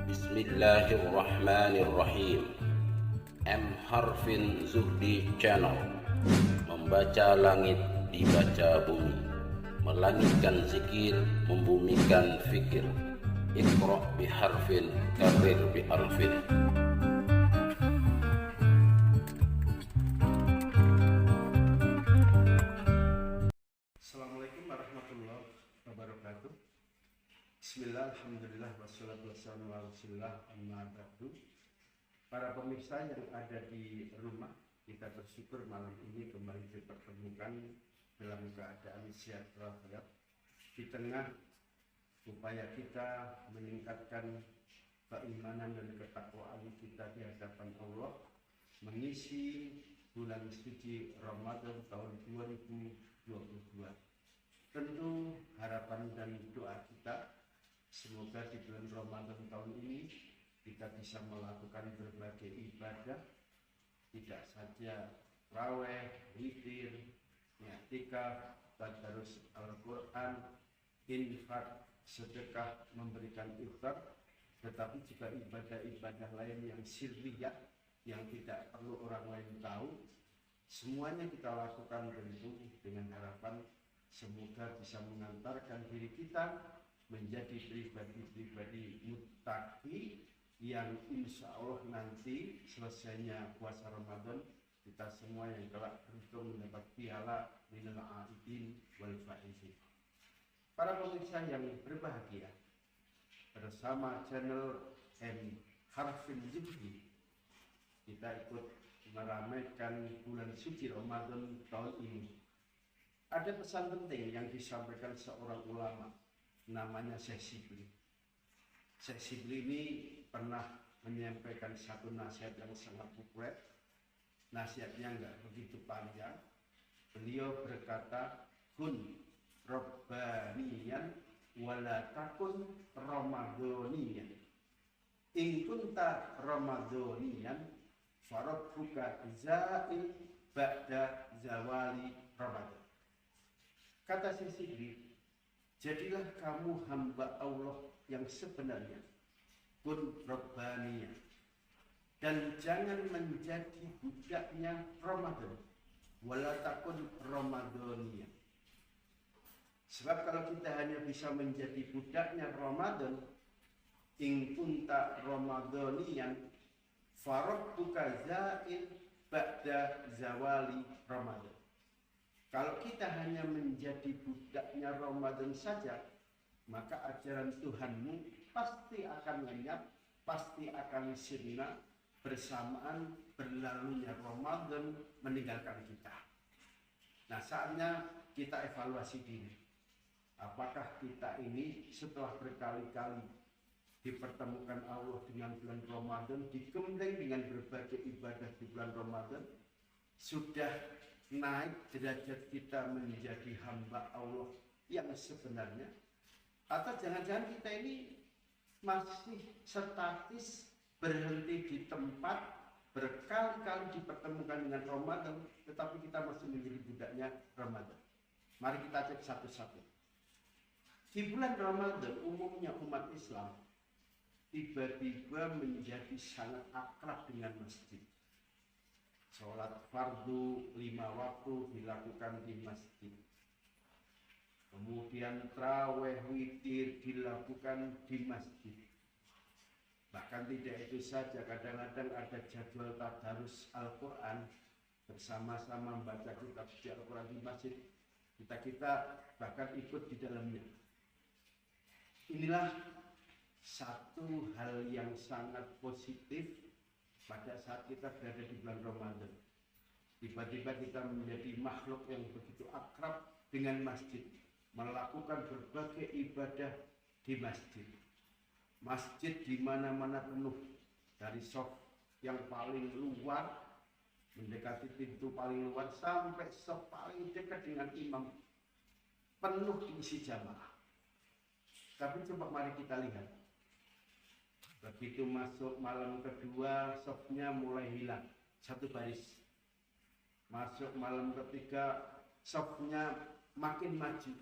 Bismillahirrahmanirrahim. M. Harfin Zuhdi Channel. Membaca langit, dibaca bumi. Melangitkan zikir, membumikan fikir. Iqra biharfin, karir biharfin. Assalamualaikum warahmatullahi wabarakatuh. Bismillah, alhamdulillah, wassalatu wassalamu ala rasulillah, amma ba'du. Para pemirsa yang ada di rumah, kita bersyukur malam ini kembali dipertemukan dalam keadaan sehat walafiat di tengah upaya kita meningkatkan keimanan dan ketakwaan kita di hadapan Allah, mengisi bulan suci Ramadan tahun 2022. Tentu harapan dan doa kita semoga di bulan Ramadan tahun ini kita bisa melakukan berbagai ibadah, tidak saja raweh, witir, i'tikaf, tadarus Al-Quran, infak, sedekah, memberikan iftar, tetapi juga ibadah-ibadah lain yang sirriyah yang tidak perlu orang lain tahu. Semuanya kita lakukan tentu dengan harapan semoga bisa mengantarkan diri kita menjadi pribadi-pribadi muttaqi yang insya Allah nanti selesainya puasa Ramadan kita semua yang kelak beruntung mendapat piala minal aidin wal faizin. Para pemirsa yang berbahagia, bersama channel M. Harfin Zuhdi kita ikut meramaikan bulan suci Ramadan tahun ini. Ada pesan penting yang disampaikan seorang ulama namanya Syekh Shibli. Syekh Shibli ini pernah menyampaikan satu nasihat yang sangat populer. Nasihatnya enggak begitu panjang. Beliau berkata, kun robbaniyan wala takun ramadhaniyan. In kunta ramadhaniyan farabbuka za'il ba'da zawali Ramadan. Kata Syekh Shibli, jadilah kamu hamba Allah yang sebenarnya, kun robbaniyah, dan jangan menjadi budaknya Ramadan, wala takun ramadhaniyah. Sebab kalau kita hanya bisa menjadi budaknya Ramadan, in kunta ramadhaniyan farabbuka za'il ba'da zawali Ramadan. Kalau kita hanya menjadi budaknya Ramadan saja, maka ajaran Tuhanmu pasti akan lenyap, pasti akan sirna bersamaan berlalunya Ramadan meninggalkan kita. Nah, saatnya kita evaluasi diri. Apakah kita ini setelah berkali-kali dipertemukan Allah dengan bulan Ramadan, digembleng dengan berbagai ibadah di bulan Ramadan, sudah naik derajat kita menjadi hamba Allah yang sebenarnya, atau jangan-jangan kita ini masih statis berhenti di tempat berkali-kali dipertemukan dengan Ramadan tetapi kita masih menjadi budaknya Ramadan. Mari kita cek satu-satu. Di bulan Ramadan umumnya umat Islam tiba-tiba menjadi sangat akrab dengan masjid. Sholat fardu 5 waktu dilakukan di masjid. Kemudian traweh witir dilakukan di masjid. Bahkan tidak itu saja, kadang-kadang ada jadwal tadarus Al-Quran, bersama-sama membaca kitab suci Al-Quran di masjid. Kita bahkan ikut di dalamnya. Inilah satu hal yang sangat positif pada saat kita berada di bulan Ramadan. Tiba-tiba kita menjadi makhluk yang begitu akrab dengan masjid, melakukan berbagai ibadah di masjid. Masjid di mana-mana penuh, dari saf yang paling luar mendekati pintu paling luar sampai saf paling dekat dengan imam, penuh diisi jamaah. Tapi coba mari kita lihat. Begitu masuk malam kedua, safnya mulai hilang, satu baris. Masuk malam ketiga, safnya makin maju.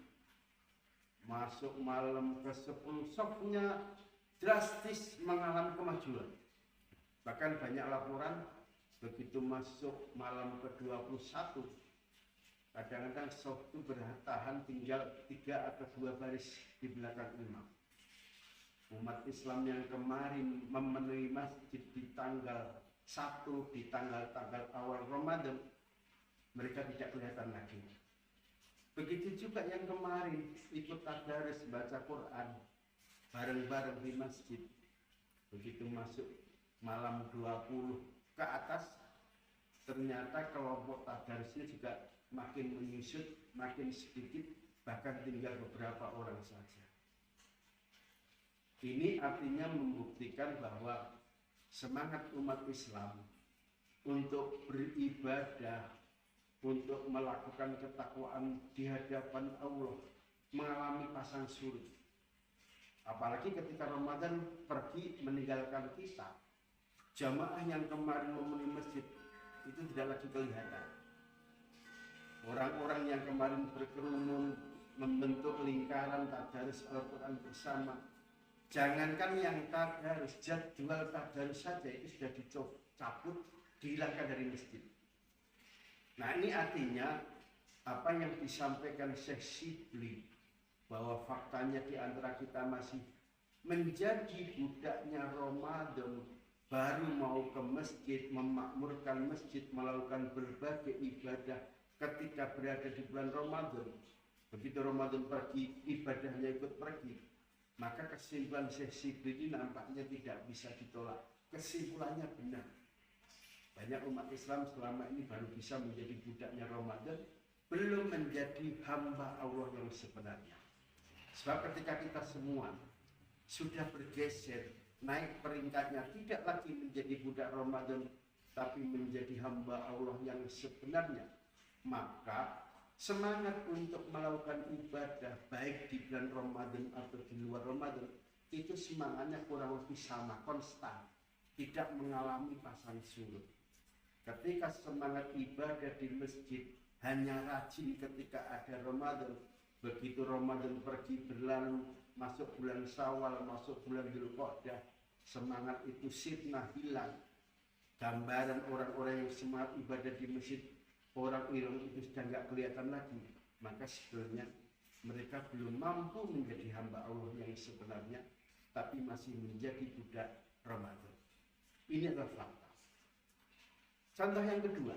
Masuk malam ke-10, safnya drastis mengalami kemajuan. Bahkan banyak laporan begitu masuk malam ke-21, kadang-kadang saf itu bertahan tinggal 3 atau 2 baris di belakang imam. Umat Islam yang kemarin memenuhi masjid di tanggal 1, di tanggal awal Ramadan, mereka tidak kelihatan lagi. Begitu juga yang kemarin ikut tadarus baca Quran bareng-bareng di masjid. Begitu masuk malam 20 ke atas, ternyata kelompok tadarusnya juga makin menyusut, makin sedikit, bahkan tinggal beberapa orang saja. Ini artinya membuktikan bahwa semangat umat Islam untuk beribadah, untuk melakukan ketakwaan di hadapan Allah mengalami pasang surut. Apalagi ketika Ramadan pergi meninggalkan kita, jamaah yang kemarin memenuhi masjid itu tidak lagi kelihatan. Orang-orang yang kemarin berkerumun membentuk lingkaran tadarus Al-Quran bersama, jangankan yang tadarus, jadwal tadarus saja itu sudah dicabut, dihilangkan dari masjid. Nah, ini artinya apa yang disampaikan Syekh Shibli, bahwa faktanya di antara kita masih menjadi budaknya Ramadan, baru mau ke masjid, memakmurkan masjid, melakukan berbagai ibadah ketika berada di bulan Ramadan. Begitu Ramadan pergi, ibadahnya ikut pergi. Maka kesimpulan Syekh Shibli ini nampaknya tidak bisa ditolak. Kesimpulannya benar. Banyak umat Islam selama ini baru bisa menjadi budaknya Ramadan, belum menjadi hamba Allah yang sebenarnya. Sebab ketika kita semua sudah bergeser, naik peringkatnya, tidak lagi menjadi budak Ramadan, tapi menjadi hamba Allah yang sebenarnya, maka semangat untuk melakukan ibadah baik di bulan Ramadan atau di luar Ramadan itu semangatnya kurang lebih sama, konstan, tidak mengalami pasang surut. Ketika semangat ibadah di masjid hanya rajin ketika ada Ramadan, begitu Ramadan pergi berlalu, masuk bulan Syawal, masuk bulan Dzulqa'dah, semangat itu sirna, hilang. Gambaran orang-orang yang semangat ibadah di masjid, orang hilang itu sudah nggak kelihatan lagi. Maka sebenarnya mereka belum mampu menjadi hamba Allah yang sebenarnya, tapi masih menjadi budak Ramadan. Ini adalah fakta. Contoh yang kedua,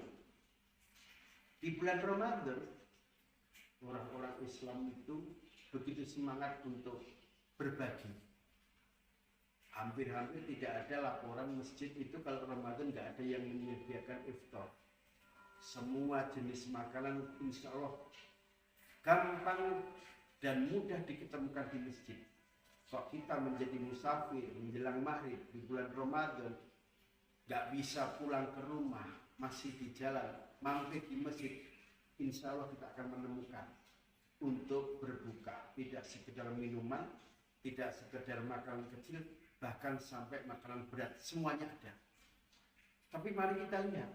di bulan Ramadan orang-orang Islam itu begitu semangat untuk berbagi. Hampir-hampir tidak ada laporan masjid itu kalau Ramadan nggak ada yang menyediakan iftar. Semua jenis makanan insya Allah gampang dan mudah diketemukan di masjid. Kok kita menjadi musafir menjelang maghrib di bulan Ramadan, nggak bisa pulang ke rumah, masih di jalan, mampir di masjid, insya Allah kita akan menemukan untuk berbuka. Tidak sekedar minuman, tidak sekedar makanan kecil, bahkan sampai makanan berat, semuanya ada. Tapi mari kita lihat,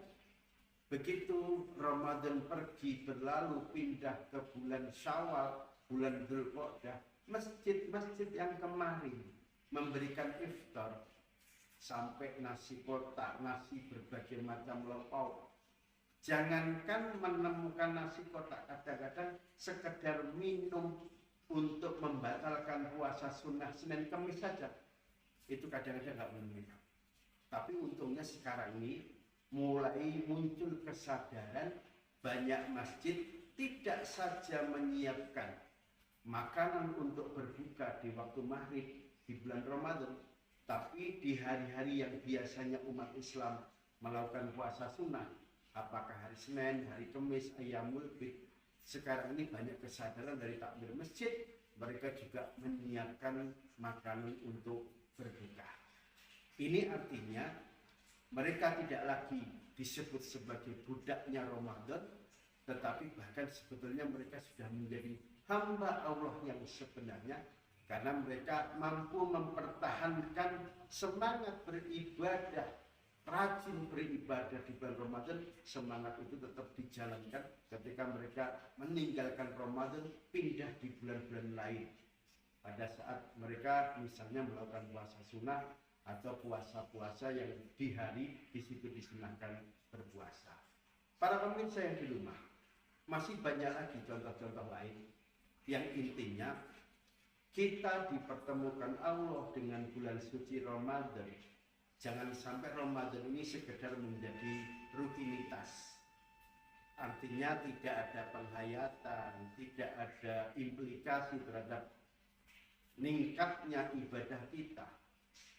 begitu Ramadan pergi berlalu, pindah ke bulan Syawal, bulan Dzulqa'dah, masjid-masjid yang kemarin memberikan iftar, sampai nasi kotak, nasi berbagai macam lauk. Jangankan menemukan nasi kotak, kadang-kadang sekedar minum untuk membatalkan puasa sunnah Senin Kamis saja, itu kadang-kadang nggak menemukan. Tapi untungnya sekarang ini mulai muncul kesadaran, banyak masjid tidak saja menyiapkan makanan untuk berbuka di waktu maghrib di bulan Ramadan, tapi di hari-hari yang biasanya umat Islam melakukan puasa sunnah, apakah hari Senin, hari Kamis, Ayyamul Bid, sekarang ini banyak kesadaran dari takmir masjid, mereka juga menyiapkan makanan untuk berbuka. Ini artinya mereka tidak lagi disebut sebagai budaknya Ramadan, tetapi bahkan sebetulnya mereka sudah menjadi hamba Allah yang sebenarnya, karena mereka mampu mempertahankan semangat beribadah, rajin beribadah di bulan Ramadan. Semangat itu tetap dijalankan ketika mereka meninggalkan Ramadan, pindah di bulan-bulan lain. pada saat mereka misalnya melakukan puasa sunnah atau puasa-puasa yang di hari di situ disunahkan berpuasa. Para pemirsa yang di rumah, masih banyak lagi contoh-contoh lain yang intinya kita dipertemukan Allah dengan bulan suci Ramadan. Jangan sampai Ramadan ini sekedar menjadi rutinitas. Artinya tidak ada penghayatan, tidak ada implikasi terhadap meningkatnya ibadah kita.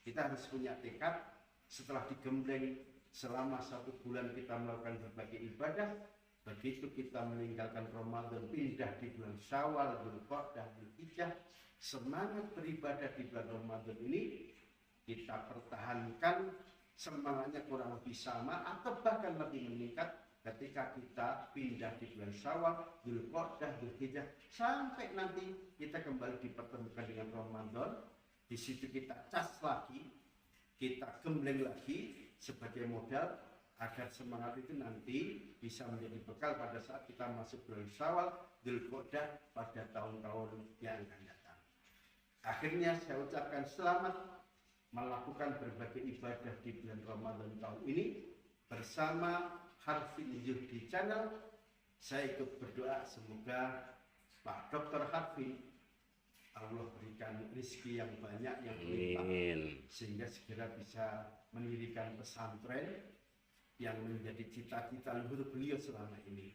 Kita harus punya tekad setelah digembleng selama 1 bulan kita melakukan berbagai ibadah. Begitu kita meninggalkan Ramadan, pindah di bulan Syawal, Dzulqa'dah, Dzulhijjah, semangat beribadah di bulan Ramadan ini kita pertahankan, semangatnya kurang lebih sama atau bahkan lebih meningkat ketika kita pindah di bulan Syawal, Dzulqa'dah, Dzulhijjah, sampai nanti kita kembali dipertemukan dengan Ramadan. Di situ kita cas lagi, kita gembleng lagi sebagai modal agar semangat itu nanti bisa menjadi bekal pada saat kita masuk bulan Syawal, Dzulqa'dah pada tahun-tahun yang akan datang. Akhirnya saya ucapkan selamat melakukan berbagai ibadah di bulan Ramadan tahun ini bersama Harfin Zuhdi Channel. Saya ikut berdoa semoga Pak Dr. Harfin Allah berikan rezeki yang banyak yang berlimpah sehingga segera bisa mendirikan pesantren yang menjadi cita-cita luhur beliau selama ini.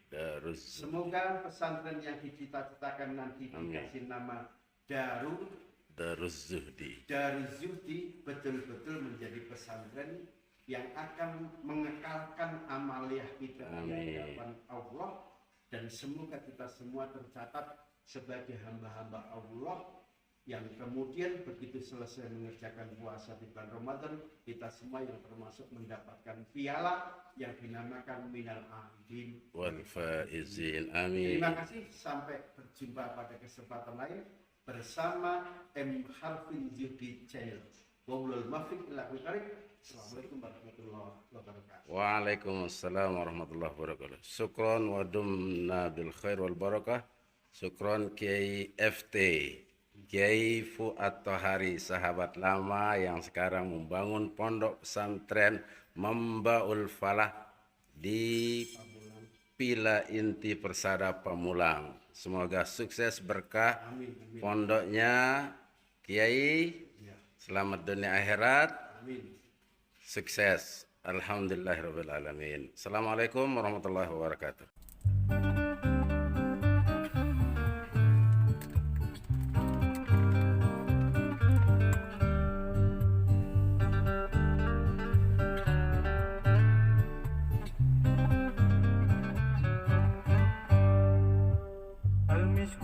Semoga pesantren yang dicita-citakan nanti dikasih nama Darus Zuhdi betul-betul menjadi pesantren yang akan mengekalkan amaliyah kita di hadapan Allah, dan semoga kita semua tercatat sebagai hamba-hamba Allah yang kemudian begitu selesai mengerjakan puasa di bulan Ramadan, kita semua yang termasuk mendapatkan piala yang dinamakan Minal Aidin wal Faizin. Amin. Terima kasih, sampai berjumpa pada kesempatan lain bersama M. Harfin Zuhdi Channel. Wabillahi taufiq wal hidayah. Assalamualaikum warahmatullahi wabarakatuh. Waalaikumsalam warahmatullahi wabarakatuh. Syukron wa dumna bil khair wal barakah. Syukron Kiai FT, Kiai Fuad Tohari, sahabat lama yang sekarang membangun pondok pesantren Mambaul Falah di Pila Inti Persada Pamulang. Semoga sukses berkah pondoknya Kiai, selamat dunia akhirat, sukses. Alhamdulillahirabbil alamin. Assalamualaikum warahmatullahi wabarakatuh. المسك